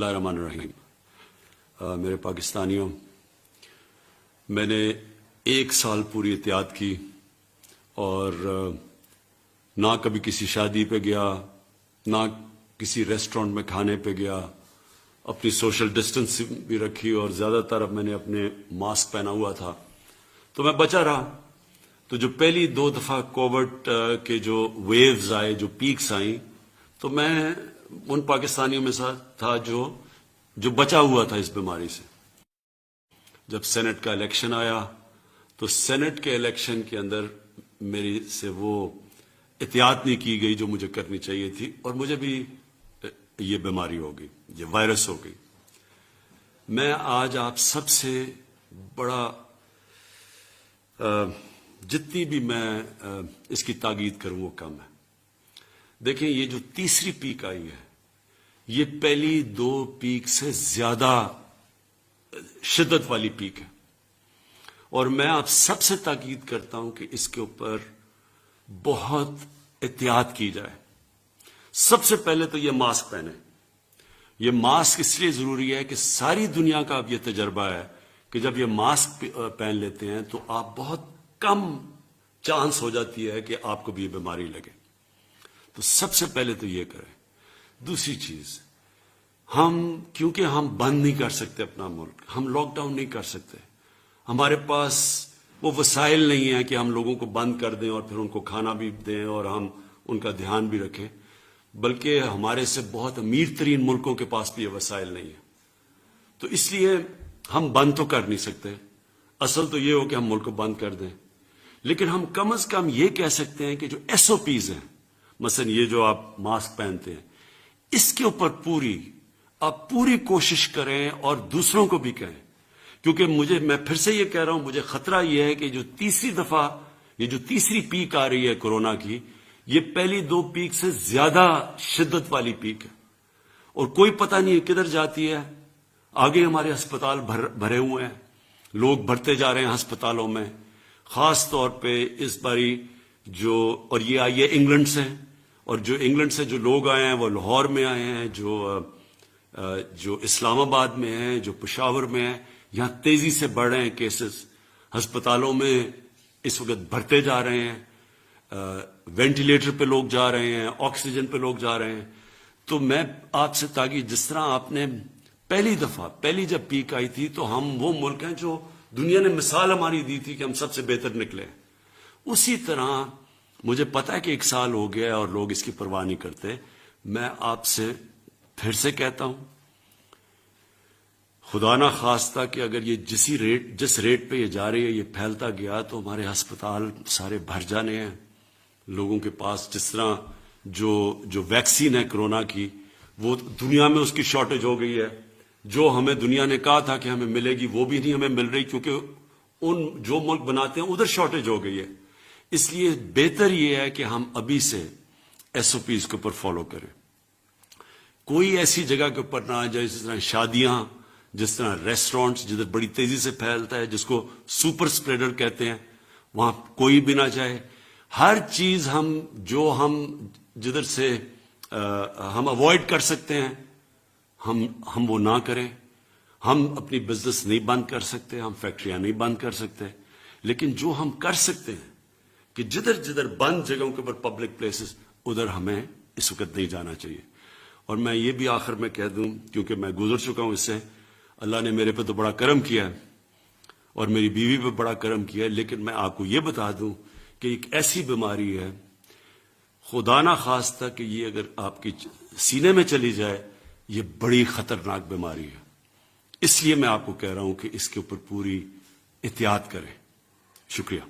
बिस्मिल्लाह रहमान रहीम। मेरे पाकिस्तानियों, मैंने 1 साल पूरी एहतियात की और ना कभी किसी शादी पे गया, ना किसी रेस्टोरेंट में खाने पे गया, अपनी सोशल डिस्टेंस भी रखी और ज़्यादातर अब मैंने अपने मास्क पहना हुआ था, तो मैं बचा रहा। तो जो पहली 2 दफ़ा कोविड के जो वेव्स आए, जो पीक्स आई, तो मैं उन पाकिस्तानियों में साथ था जो बचा हुआ था इस बीमारी से। जब सेनेट का इलेक्शन आया तो सेनेट के इलेक्शन के अंदर मेरी से वो एहतियात नहीं की गई जो मुझे करनी चाहिए थी और मुझे भी ये बीमारी हो गई, ये वायरस हो गई। मैं आज आप सबसे बड़ा जितनी भी मैं इसकी ताकीद करूं वो कम है। देखें, ये जो तीसरी पीक आई है, ये पहली 2 पीक से ज्यादा शिद्दत वाली पीक है और मैं आप सबसे ताकीद करता हूं कि इसके ऊपर बहुत एहतियात की जाए। सबसे पहले तो ये मास्क पहने। ये मास्क इसलिए जरूरी है कि सारी दुनिया का अब ये तजर्बा है कि जब ये मास्क पहन लेते हैं तो आप बहुत कम चांस हो जाती है कि आपको भी ये बीमारी लगे। तो सबसे पहले तो ये करें। दूसरी चीज, क्योंकि हम बंद नहीं कर सकते अपना मुल्क, हम लॉकडाउन नहीं कर सकते, हमारे पास वो वसाइल नहीं है कि हम लोगों को बंद कर दें और फिर उनको खाना भी दें और हम उनका ध्यान भी रखें, बल्कि हमारे से बहुत अमीर तरीन मुल्कों के पास भी ये वसाइल नहीं है। तो इसलिए हम बंद तो कर नहीं सकते। असल तो ये हो कि हम मुल्क को बंद कर दें, लेकिन हम कम से कम ये कह सकते हैं कि जो SOPs हैं, मसलन ये जो आप मास्क पहनते हैं, इसके ऊपर आप पूरी कोशिश करें और दूसरों को भी कहें। क्योंकि मैं फिर से ये कह रहा हूं, मुझे खतरा ये है कि जो तीसरी पीक आ रही है कोरोना की, ये पहली 2 पीक से ज्यादा शिद्दत वाली पीक है और कोई पता नहीं है किधर जाती है। आगे हमारे अस्पताल भरे हुए हैं, लोग भरते जा रहे हैं अस्पतालों में। खास तौर पे इस बारी और ये आई है इंग्लैंड से, और जो इंग्लैंड से जो लोग आए हैं वो लाहौर में आए हैं, जो इस्लामाबाद में हैं, जो पेशावर में हैं। यहां तेजी से बढ़ रहे हैं केसेस, अस्पतालों में इस वक्त भरते जा रहे हैं, वेंटिलेटर पे लोग जा रहे हैं, ऑक्सीजन पे लोग जा रहे हैं। तो मैं आपसे ताकि जिस तरह आपने पहली जब पीक आई थी तो हम वो मुल्क हैं जो दुनिया ने मिसाल हमारी दी थी कि हम सबसे बेहतर निकले, उसी तरह मुझे पता है कि 1 साल हो गया और लोग इसकी परवाह नहीं करते। मैं आपसे फिर से कहता हूं, खुदा ना खास्ता कि अगर ये जिस रेट पे ये जा रही है, ये फैलता गया तो हमारे अस्पताल सारे भर जाने हैं लोगों के पास। जिस तरह जो वैक्सीन है कोरोना की, वो दुनिया में उसकी शॉर्टेज हो गई है। जो हमें दुनिया ने कहा था कि हमें मिलेगी, वो भी नहीं हमें मिल रही, क्योंकि जो मुल्क बनाते हैं उधर शॉर्टेज हो गई है। इसलिए बेहतर ये है कि हम अभी से SOPs के ऊपर फॉलो करें। कोई ऐसी जगह के ऊपर ना जाए, जिस तरह शादियां, जिस तरह रेस्टोरेंट्स जिधर बड़ी तेजी से फैलता है, जिसको सुपर स्प्रेडर कहते हैं, वहां कोई भी ना जाए। हर चीज हम जिधर से हम अवॉइड कर सकते हैं, हम वो ना करें। हम अपनी बिजनेस नहीं बंद कर सकते, हम फैक्ट्रियां नहीं बंद कर सकते, लेकिन जो हम कर सकते हैं कि जिधर बंद जगहों के ऊपर पब्लिक प्लेसेस, उधर हमें इस वक्त नहीं जाना चाहिए। और मैं ये भी आखिर में कह दूं, क्योंकि मैं गुजर चुका हूं इससे, अल्लाह ने मेरे पे तो बड़ा करम किया है और मेरी बीवी पे बड़ा करम किया है, लेकिन मैं आपको ये बता दूं कि एक ऐसी बीमारी है, खुदा ना खास्ता कि ये अगर आपकी सीने में चली जाए, ये बड़ी खतरनाक बीमारी है। इसलिए मैं आपको कह रहा हूं कि इसके ऊपर पूरी एहतियात करें। शुक्रिया।